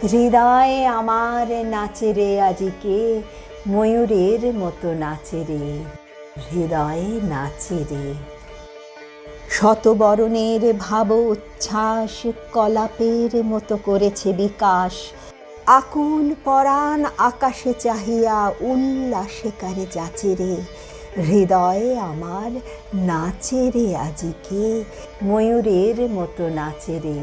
হৃদয়ে আমার নাচে রে আজিকে, ময়ূরের মতো নাচে রে, হৃদয়ে নাচে রে। শতবরণের ভাব উচ্ছ্বাস কলাপের মতো করেছে বিকাশ, আকুল পরাণ আকাশে চাহিয়া উল্লাসে কারে যাচে রে, হৃদয়ে আমার নাচে রে আজিকে, ময়ূরের মতো নাচে রে।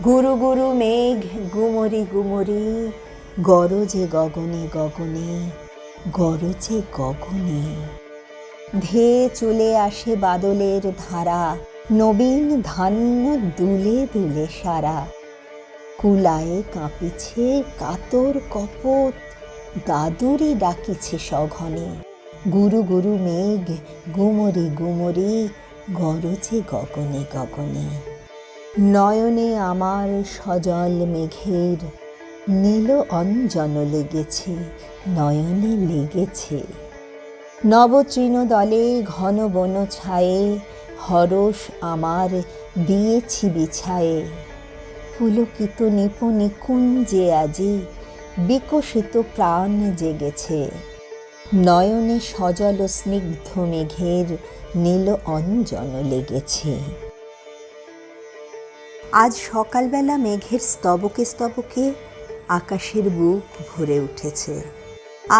গুরু গুরু মেঘ গুমরি গুমরি, গরজে গগনে গগনে, গরজে গগনে। ধেয়ে চলে আসে বাদলের ধারা, নবীন ধান্য দুলে দুলে সারা। কুলায়ে কাঁপিছে কাতর কপোত, দাদুরি ডাকিছে সঘনে। গুরু গুরু মেঘ গুমরি গুমরি, গরজে গগনে গগনে। নয়নে আমার সজল মেঘের নীল অঞ্জন লেগেছে, নয়নে লেগেছে। নবতৃণ দলে ঘন বন ছায়ে, হরষ আমার দিয়েছি বিছায়ে। পুলকিত নিকুঞ্জে আজি, বিকশিত প্রাণ জেগেছে। নয়নে সজল স্নিগ্ধ মেঘের নীল অঞ্জন লেগেছে। আজ সকালবেলা মেঘের স্তবকে স্তবকে আকাশের বুক ভরে উঠেছে।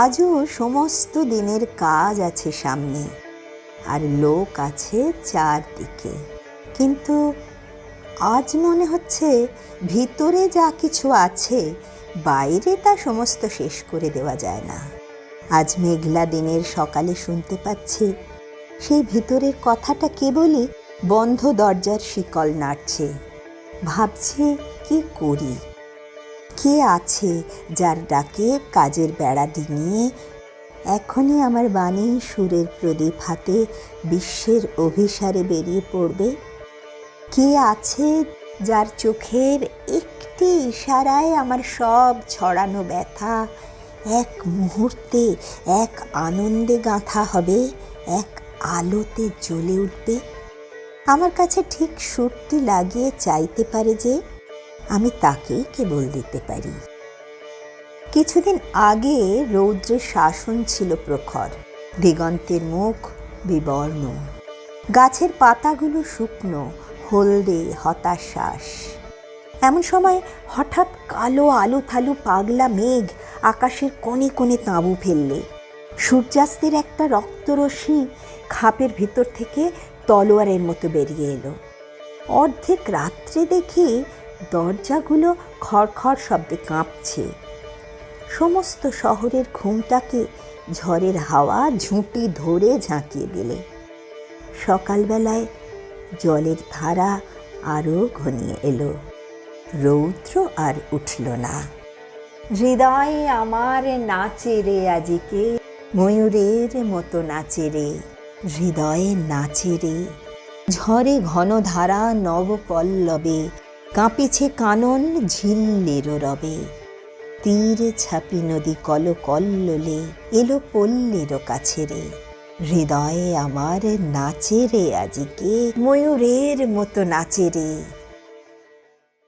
আজও সমস্ত দিনের কাজ আছে সামনে, আর লোক আছে চারদিকে, কিন্তু আজ মনে হচ্ছে ভিতরে যা কিছু আছে বাইরে তা সমস্ত শেষ করে দেওয়া যায় না। আজ মেঘলা দিনের সকালে শুনতে পাচ্ছি সেই ভিতরের কথাটা কেবলই বন্ধ দরজার শিকল নাড়ছে। ভাবছি কি করি, কে আছে যার ডাকে কাজের বেড়া ডিঙিয়ে এখনই আমার বাণী সুরের প্রদীপ হাতে বিশ্বের অভিসারে বেরিয়ে পড়বে? কে আছে যার চোখের একটি ইশারায় আমার সব ছড়ানো ব্যথা এক মুহূর্তে এক আনন্দে গাঁথা হবে, এক আলোতে জ্বলে উঠবে? আমার কাছে ঠিক সুরটি লাগিয়ে চাইতে পারে যে আমি তাকেই কেবল দিতে পারি। কিছুদিন আগে রৌদ্রের শাসন ছিল প্রখর, দিগন্তের মুখ বিবর্ণ, গাছের পাতাগুলো শুকনো, হলদে হতাশ্বাস। এমন সময় হঠাৎ কালো আলু থালু পাগলা মেঘ আকাশের কোণে কোণে তাঁবু ফেললে। সূর্যাস্তের একটা রক্তরশ্মি খাপের ভিতর থেকে তলোয়ারের মতো বেরিয়ে এলো। অর্ধেক রাত্রে দেখি দরজাগুলো খড়খড় শব্দে কাঁপছে। সমস্ত শহরের ঘুমটাকে ঝড়ের হাওয়া ঝুঁটি ধরে ঝাঁকিয়ে দিলে। সকালবেলায় জলের ধারা আরও ঘনিয়ে এলো, রৌদ্র আর উঠল না। হৃদয়ে আমার নাচে রে আজিকে, ময়ূরের মতো নাচে রে, হৃদয়ে নাচে রে। ঝড়ে ঘন ধারা নব পল্লবে, কাঁপিছে কানন ঝিল্লির রবে। তীরে ছাপি নদী কল কল্লোলে, এলো পল্লীর কাছে রে, হৃদয়ে আমার নাচে রে আজিকে, ময়ূরের মতো নাচে রে।